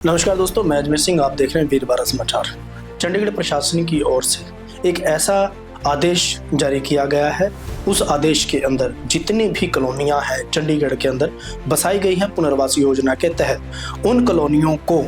नमस्कार दोस्तों, मैं अजमेर सिंह। आप देख रहे हैं वीर भारत समाचार। चंडीगढ़ प्रशासन की ओर से एक ऐसा आदेश जारी किया गया है। उस आदेश के अंदर जितनी भी कॉलोनियां हैं चंडीगढ़ के अंदर बसाई गई हैं पुनर्वास योजना के तहत, उन कॉलोनियों को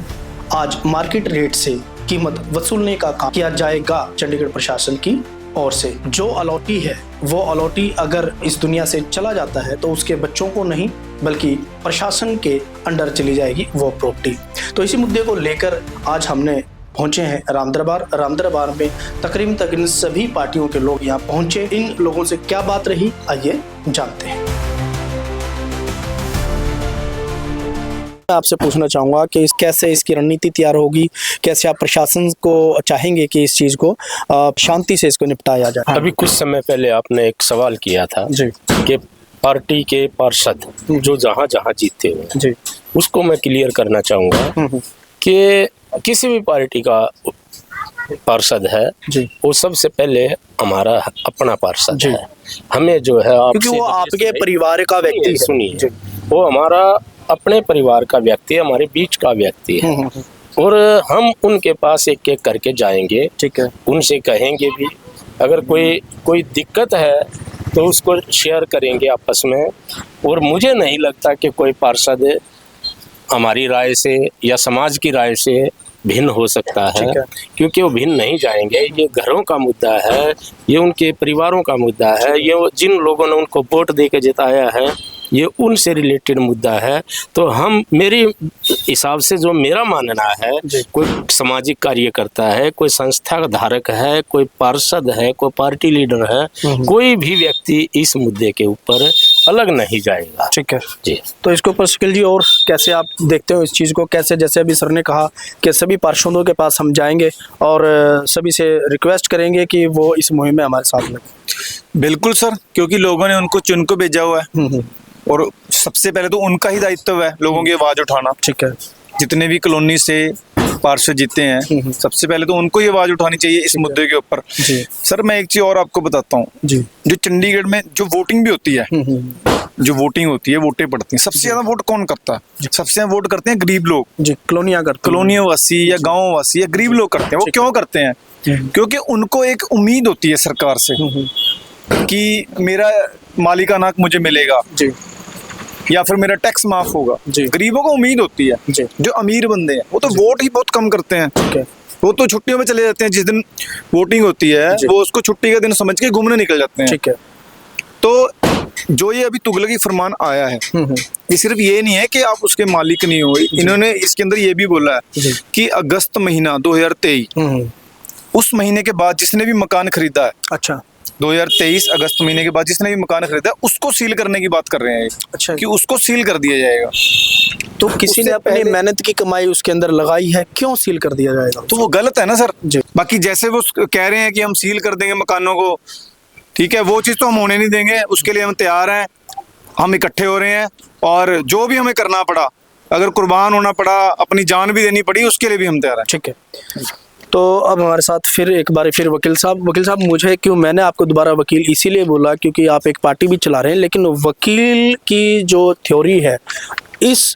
आज मार्केट रेट से कीमत वसूलने का काम किया जाएगा। चंडीगढ़ प्रशासन की और से जो अलॉटी है वो अलॉटी अगर इस दुनिया से चला जाता है तो उसके बच्चों को नहीं बल्कि प्रशासन के अंडर चली जाएगी वो प्रॉपर्टी। तो इसी मुद्दे को लेकर आज हमने पहुंचे हैं रामदरबार में तकरीबन सभी पार्टियों के लोग यहाँ पहुंचे। इन लोगों से क्या बात रही, आइए जानते हैं। आपसे पूछना चाहूँगा कि कैसे इसकी रणनीति तैयार होगी, कैसे आप प्रशासन को चाहेंगे कि इस चीज़ को शांति से इसको निपटाया जाए। अभी कुछ समय पहले आपने एक सवाल किया था जी कि पार्टी के पार्षद जो जहाँ जहाँ जीतते हुए जी, उसको मैं क्लियर करना चाहूँगा कि किसी भी पार्टी का पार्षद है जी, वो सबसे पहले हमारा अपना पार्षद जी। है। हमें जो है क्योंकि वो आपके परिवार का व्यक्ति है। सुनिए, वो हमारा अपने परिवार का व्यक्ति है, हमारे बीच का व्यक्ति है और हम उनके पास एक एक करके जाएंगे। ठीक है, उनसे कहेंगे भी, अगर कोई दिक्कत है तो उसको शेयर करेंगे आपस में। और मुझे नहीं लगता कि कोई पार्षद हमारी राय से या समाज की राय से भिन्न हो सकता है, क्योंकि वो भिन्न नहीं जाएंगे। ये घरों का मुद्दा है, ये उनके परिवारों का मुद्दा है, ये जिन लोगों ने उनको वोट दे के जिताया है ये उनसे रिलेटेड मुद्दा है। तो हम मेरे हिसाब से जो मेरा मानना है, कोई सामाजिक कार्यकर्ता है, कोई संस्था का धारक है, कोई पार्षद है, कोई पार्टी लीडर है, कोई भी व्यक्ति इस मुद्दे के ऊपर अलग नहीं जाएगा। ठीक है जी। तो इसके ऊपर शकील जी और कैसे आप देखते हो इस चीज़ को, कैसे जैसे अभी सर ने कहा कि सभी पार्षदों के पास हम जाएंगे और सभी से रिक्वेस्ट करेंगे कि वो इस मुहिम में हमारे साथ लगे। बिल्कुल सर, क्योंकि लोगों ने उनको चुन को भेजा हुआ है और सबसे पहले तो उनका ही दायित्व है लोगों की आवाज उठाना। ठीक है, जितने भी कॉलोनी से पार्षद जीते हैं सबसे पहले तो उनको ही आवाज उठानी चाहिए इस मुद्दे के ऊपर। सर मैं एक चीज और आपको बताता हूँ, जो चंडीगढ़ में जो वोटिंग भी होती है, जो वोटिंग होती है, वोटें पड़ती हैं, सबसे ज्यादा वोट कौन करता है? सबसे ज्यादा वोट करते हैं गरीब लोग जी, कॉलोनिया वासी या गाँव वासी या गरीब लोग करते हैं। वो क्यों करते हैं? क्योंकि उनको एक उम्मीद होती है सरकार से कि मेरा मालिकाना हक मुझे मिलेगा जी, या फिर मेरा टैक्स माफ होगा। गरीबों को उम्मीद होती है। जो अमीर बंदे हैं वो तो वोट ही बहुत कम करते हैं। वो तो छुट्टियों में चले जाते हैं, जिस दिन वोटिंग होती है वो उसको छुट्टी का दिन समझ के घूमने निकल जाते हैं। ठीक है। तो जो ये अभी तुगलकी फरमान आया है, ये सिर्फ ये नहीं है कि आप उसके मालिक नहीं हो। इन्होंने इसके अंदर ये भी बोला है कि अगस्त महीना 2023 उस महीने के बाद जिसने भी मकान खरीदा है, अच्छा 2023 अगस्त महीने के बाद जिसने भी मकान खरीदा है उसको सील करने की बात कर रहे हैं। अच्छा, कि उसको सील कर दिया जाएगा। तो किसी ने अपनी मेहनत की कमाई उसके अंदर लगाई है, क्यों सील कर दिया जाएगा? तो वो गलत है ना सर। बाकी जैसे वो कह रहे हैं कि हम सील कर देंगे मकानों को, ठीक है, वो चीज तो हम होने नहीं देंगे। उसके लिए हम तैयार हैं, हम इकट्ठे हो रहे हैं और जो भी हमें करना पड़ा, अगर कुर्बान होना पड़ा, अपनी जान भी देनी पड़ी, उसके लिए भी हम तैयार हैं। ठीक है। तो अब हमारे साथ फिर एक बार फिर वकील साहब मुझे क्यों, मैंने आपको दोबारा वकील इसीलिए बोला क्योंकि आप एक पार्टी भी चला रहे हैं, लेकिन वकील की जो थ्योरी है इस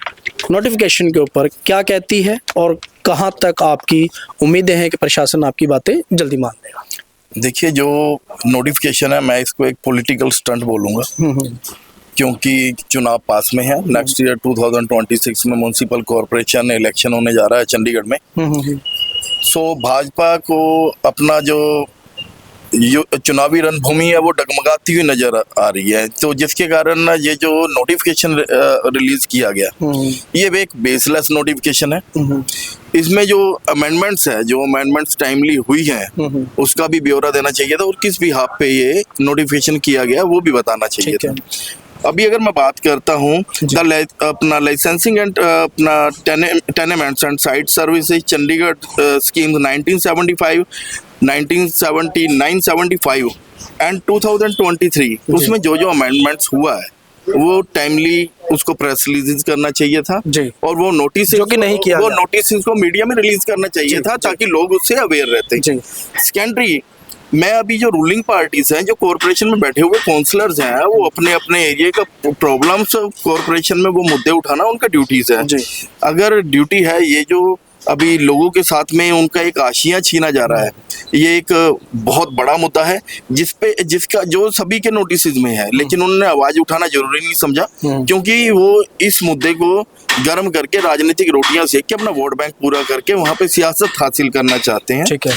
नोटिफिकेशन के ऊपर क्या कहती है और कहाँ तक आपकी उम्मीदें हैं कि प्रशासन आपकी बातें जल्दी मान लेगा? देखिए, जो नोटिफिकेशन है मैं इसको एक पॉलिटिकल स्टंट बोलूँगा, क्योंकि चुनाव पास में है। नेक्स्ट ईयर 2026 में म्युनिसिपल कॉरपोरेशन इलेक्शन होने जा रहा है चंडीगढ़ में। सो भाजपा को अपना जो चुनावी रणभूमि है वो डगमगाती हुई नजर आ रही है। तो जिसके कारण ये जो नोटिफिकेशन रिलीज किया गया, ये एक बेसलेस नोटिफिकेशन है। इसमें जो अमेंडमेंट्स है, जो अमेंडमेंट्स टाइमली हुई हैं, उसका भी ब्यौरा देना चाहिए था और किस बिहाफ पे ये नोटिफिकेशन किया गया वो भी बताना चाहिए था। अभी अगर मैं बात करता हूँ अपना लाइसेंसिंग एंड अपना tenements and site services Chandigarh scheme 1975, 1979, 75 and 2023, उसमें जो जो अमेंडमेंट्स हुआ है वो टाइमली उसको प्रेस रिलीज करना चाहिए था और वो नोटिस जो कि नहीं किया, वो नोटिस को मीडिया में रिलीज करना चाहिए था ताकि लोग उससे अवेयर रहते। सेकेंडरी मैं अभी जो रूलिंग पार्टीज हैं, जो कॉरपोरेशन में बैठे हुए काउंसलर्स हैं, वो अपने अपने एरिया का प्रॉब्लम्स कॉरपोरेशन में वो मुद्दे उठाना उनका ड्यूटीज है। अगर ड्यूटी है ये जो अभी लोगों के साथ में उनका एक आशियां छीना जा रहा है, ये एक बहुत बड़ा मुद्दा है जिसका जो सभी के नोटिस में है, लेकिन उन्होंने आवाज उठाना जरूरी नहीं समझा, क्योंकि वो इस मुद्दे को गर्म करके राजनीतिक रोटियां सेक के अपना वोट बैंक पूरा करके वहां पे सियासत हासिल करना चाहते हैं। ठीक है।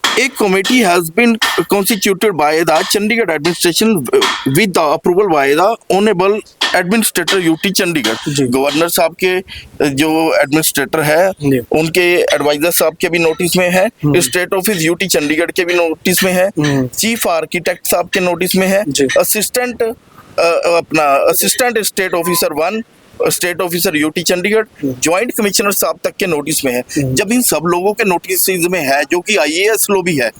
A committee has been constituted by the Chandigarh administration with the approval by the Honorable Administrator UT Chandigarh. Governor साहब के जो एडमिनिस्ट्रेटर है उनके एडवाइजर साहब के भी नोटिस में है, स्टेट ऑफिस यूटी चंडीगढ़ के भी नोटिस में है, चीफ आर्किटेक्ट साहब के नोटिस में है, assistant state officer 1 state officer UT Chandigarh, joint commissioner साहब तक के नोटिस में है। जब इन सब लोगों के नोटिस में है, जो कि आईएएस लो भी है,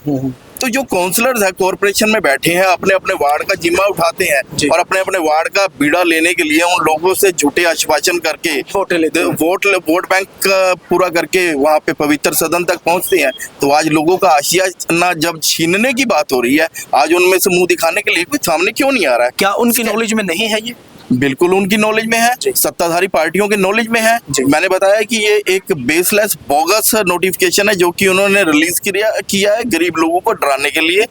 तो जो काउंसलर्स है कॉरपोरेशन में बैठे हैं, अपने अपने वार्ड का जिम्मा उठाते हैं और अपने अपने वार्ड का बीड़ा लेने के लिए उन लोगों से झूठे आश्वासन करके वोट बैंक का पूरा करके वहां पे पवित्र सदन तक पहुंचते हैं। तो आज लोगों का आशिया जब छीनने की बात हो रही है, आज उनमें से मुंह दिखाने के लिए कोई सामने क्यों नहीं आ रहा है? क्या उनकी नॉलेज में नहीं है ये? बिल्कुल उनकी नॉलेज में है, सत्ताधारी पार्टियों के नॉलेज में है। मैंने बताया कि ये एक बेसलेस बोगस नोटिफिकेशन है जो कि उन्होंने रिलीज किया है गरीब लोगों को डराने के लिए,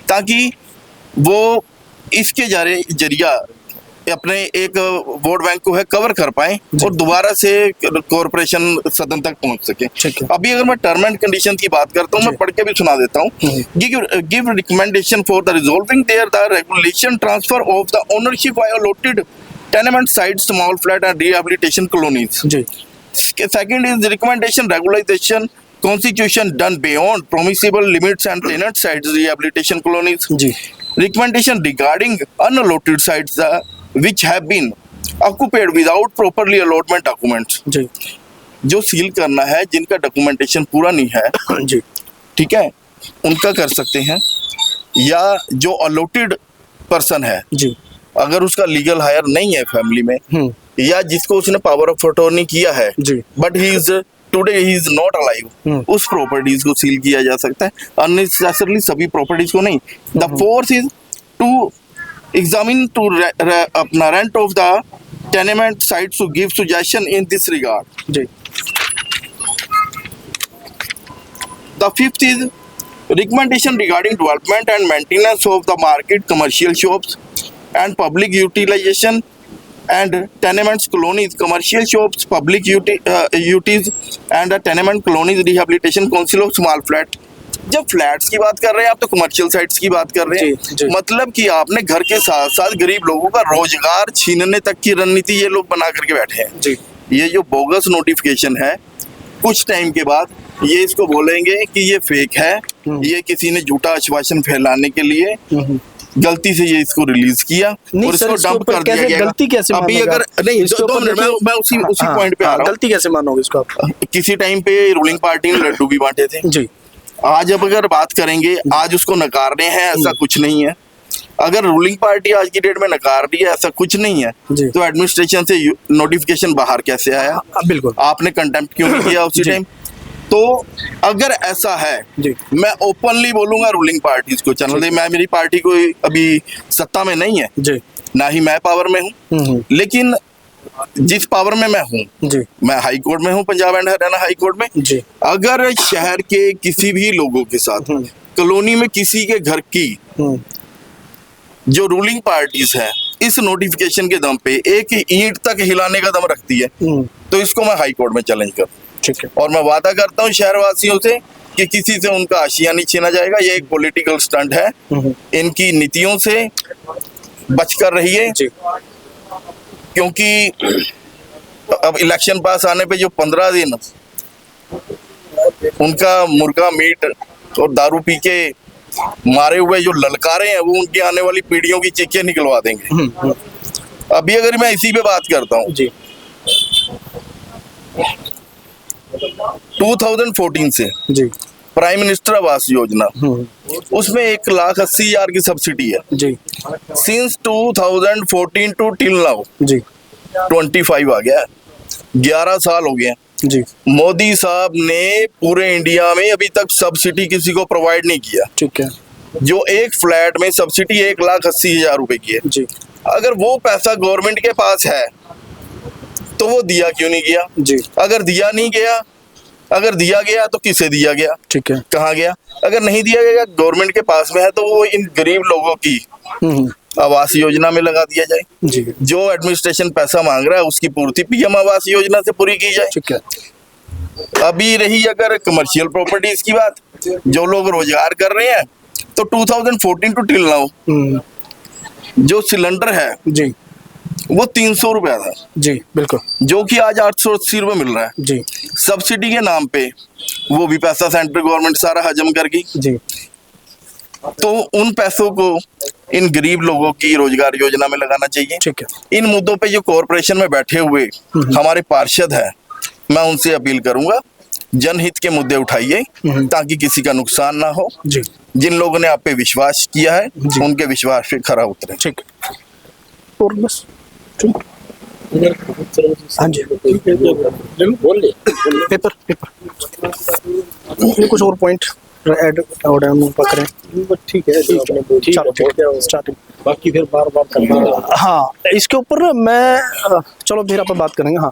ताकि वो इसके जरिया अपने एक वोट बैंक को है कवर कर पाए और दोबारा से कॉरपोरेशन सदन तक पहुंच सके। अभी अगर मैं टर्म एंड कंडीशन की बात करता हूँ, मैं पढ़ के भी सुना देता हूँ। Give recommendation for the resolving their the regulation transfer of the ownership by allotted tenement sites, small flat and rehabilitation colonies. Second is the recommendation regulation constitution done beyond permissible limits and tenant sites rehabilitation colonies. Recommendation regarding unallotted sites which have been occupied without properly allotment documents. जो seal करना है, जिनका documentation पूरा नहीं है, ठीक है, उनका कर सकते हैं। या जो अलॉटेड पर्सन है, अगर उसका लीगल हायर नहीं है फैमिली में, या जिसको उसने पावर ऑफ अटॉर्नी किया है but he is not alive, उस प्रॉपर्टीज को सील किया जा सकता है, अननेसेसरली सभी प्रॉपर्टीज को नहीं। The fourth is to examine to अपना rent of the tenement sites to give suggestion in this regard. The fifth is recommendation regarding development and maintenance of the market commercial shops and public utilization and tenements colonies, commercial shops, public UTs and tenement colonies rehabilitation council of small flat। जब flats की बात कर रहे हैं आप, तो commercial sites की बात कर रहे हैं। मतलब कि आपने घर के साथ साथ गरीब लोगों का रोजगार छीनने तक की रणनीति ये लोग बना करके बैठे हैं। ये जो बोगस नोटिफिकेशन है, कुछ टाइम के बाद ये इसको बोलेंगे कि ये फेक है, ये किसी ने झूठा आश्वासन फैलाने के लिए गलती से ये इसको रिलीज किया और इसको डंप कर दिया गया। गलती कैसे अभी अगर नहीं, दो मिनट मैं उसी पॉइंट पे आ रहा हूँ। गलती कैसे मानोगे इसको आप? किसी टाइम पे रूलिंग पार्टी ने लड्डू भी बांटे थे। आज अब अगर बात करेंगे, आज उसको नकार रहे हैं, ऐसा कुछ नहीं है। अगर रूलिंग पार्टी आज की डेट में नकार रही है, ऐसा कुछ नहीं है, तो एडमिनिस्ट्रेशन से नोटिफिकेशन बाहर कैसे आया? बिल्कुल, आपने कंटेम्प्ट क्यों नहीं किया उसी टाइम? तो अगर ऐसा है, मैं ओपनली बोलूंगा रूलिंग पार्टीज को चैनल दे। मैं, मेरी पार्टी कोई अभी सत्ता में नहीं है, ना ही मैं पावर में हूँ, लेकिन जिस पावर में मैं हूँ, मैं हाई कोर्ट में हूँ, Punjab and Haryana high court में। अगर शहर के किसी भी लोगों के साथ कॉलोनी में किसी के घर की जो रूलिंग पार्टीज है इस नोटिफिकेशन के दम पे एक ईंट तक हिलाने का दम रखती है, तो इसको मैं हाई कोर्ट में चैलेंज करूँ। और मैं वादा करता हूँ शहरवासियों से कि किसी से उनका आशिया नहीं छीना जाएगा। ये एक पॉलिटिकल स्टंट है, इनकी नीतियों से बचकर रहिए, क्योंकि अब इलेक्शन पास आने पे जो 15 दिन उनका मुर्गा मीट और दारू पी के मारे हुए जो ललकारे हैं, वो उनकी आने वाली पीढ़ियों की चीखें निकलवा देंगे। अभी अगर मैं इसी पे बात करता हूँ, 2014 से प्राइम मिनिस्टर आवास योजना, उसमें 1,80,000 की सब्सिडी है। सिंस 2014 टू टिल नाउ 25 आ गया, 11 साल हो गए। मोदी साहब ने पूरे इंडिया में अभी तक सब्सिडी किसी को प्रोवाइड नहीं किया। ठीक है, जो एक फ्लैट में सब्सिडी 1,80,000 रुपए की है जी अगर वो पैसा गवर्नमेंट के पास है तो वो दिया क्यों नहीं गया? जी अगर दिया नहीं गया, अगर दिया गया तो किसे दिया गया, ठीक है। कहाँ गया? अगर नहीं दिया गया, गवर्नमेंट के पास में है तो वो इन गरीब लोगों की आवास योजना में लगा दिया जाए। जी जो एडमिनिस्ट्रेशन पैसा मांग रहा है उसकी पूर्ति पीएम आवास योजना से पूरी की जाए। ठीक है। अभी रही अगर कमर्शियल प्रॉपर्टीज की बात, जो लोग रोजगार कर रहे हैं, तो 2014 टू टिल नाउ जो सिलेंडर है जी वो 300 रुपया था, जी बिल्कुल, जो कि आज 880 रुपये मिल रहा है। जी सब्सिडी के नाम पे वो भी पैसा सेंट्रल गवर्नमेंट सारा हजम कर गई। जी तो उन पैसों को इन गरीब लोगों की रोजगार योजना में लगाना चाहिए। ठीक है। इन मुद्दों पे जो कॉरपोरेशन में बैठे हुए हमारे पार्षद हैं, मैं उनसे अपील करूंगा जनहित के मुद्दे उठाइए ताकि किसी का नुकसान ना हो। जी जिन लोगों ने आप पे विश्वास किया है उनके विश्वास पे खरा उतरे। ठीक है। और बस हाँ जी पेपर ये कुछ और पॉइंट ऐड करें? ठीक है, चलो स्टार्टिंग बाकी फिर बार बार करना। हाँ इसके ऊपर ना मैं चलो फिर अपन बात करेंगे। हाँ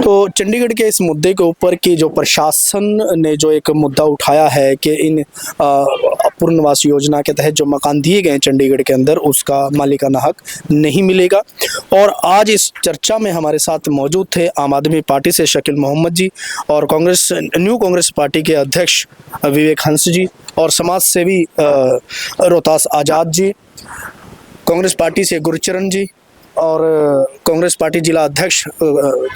तो चंडीगढ़ के इस मुद्दे के ऊपर कि जो प्रशासन ने जो एक मुद्दा उठाया है कि इन पुनर्वास योजना के तहत जो मकान दिए गए हैं चंडीगढ़ के अंदर उसका मालिकाना हक नहीं मिलेगा। और आज इस चर्चा में हमारे साथ मौजूद थे आम आदमी पार्टी से शकील मोहम्मद जी और न्यू कांग्रेस पार्टी के अध्यक्ष विवेक हंस जी और समाज सेवी रोहतास आज़ाद जी, कांग्रेस पार्टी से गुरचरण जी और कांग्रेस पार्टी जिला अध्यक्ष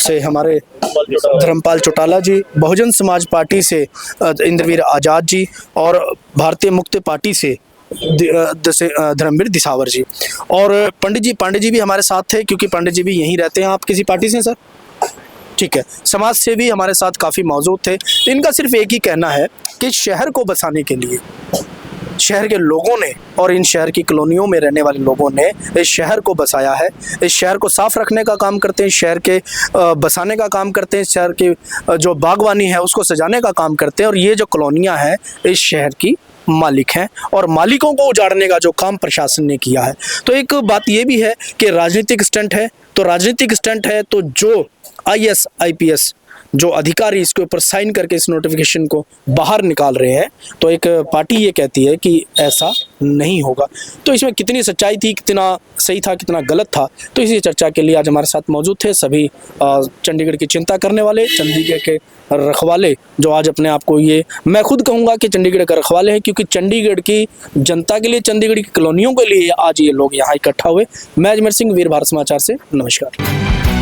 से हमारे धर्मपाल चौटाला जी, बहुजन समाज पार्टी से इंद्रवीर आज़ाद जी और भारतीय मुक्ति पार्टी से धर्मवीर दिसावर जी और पांडे जी भी हमारे साथ थे क्योंकि पांडे जी भी यहीं रहते हैं। आप किसी पार्टी से सर? ठीक है। समाज से भी हमारे साथ काफ़ी मौजूद थे। इनका सिर्फ एक ही कहना है कि शहर को बसाने के लिए शहर के लोगों ने और इन शहर की कॉलोनियों में रहने वाले लोगों ने इस शहर को बसाया है, इस शहर को साफ रखने का काम करते हैं, शहर के बसाने का काम करते हैं, शहर की जो बागवानी है उसको सजाने का काम करते हैं और ये जो कॉलोनियाँ हैं इस शहर की मालिक हैं और मालिकों को उजाड़ने का जो काम प्रशासन ने किया है। तो एक बात ये भी है कि राजनीतिक स्टंट है, तो राजनीतिक स्टंट है तो जो IAS IPS जो अधिकारी इसके ऊपर साइन करके इस नोटिफिकेशन को बाहर निकाल रहे हैं, तो एक पार्टी ये कहती है कि ऐसा नहीं होगा। तो इसमें कितनी सच्चाई थी, कितना सही था, कितना गलत था, तो इसी चर्चा के लिए आज हमारे साथ मौजूद थे सभी चंडीगढ़ की चिंता करने वाले, चंडीगढ़ के रखवाले जो आज अपने आप को ये मैं खुद कहूँगा कि चंडीगढ़ का रखवाले हैं क्योंकि चंडीगढ़ की जनता के लिए, चंडीगढ़ की कॉलोनियों के लिए आज ये लोग यहाँ इकट्ठा हुए। मैं अजमेर सिंह, वीर भारत समाचार से नमस्कार।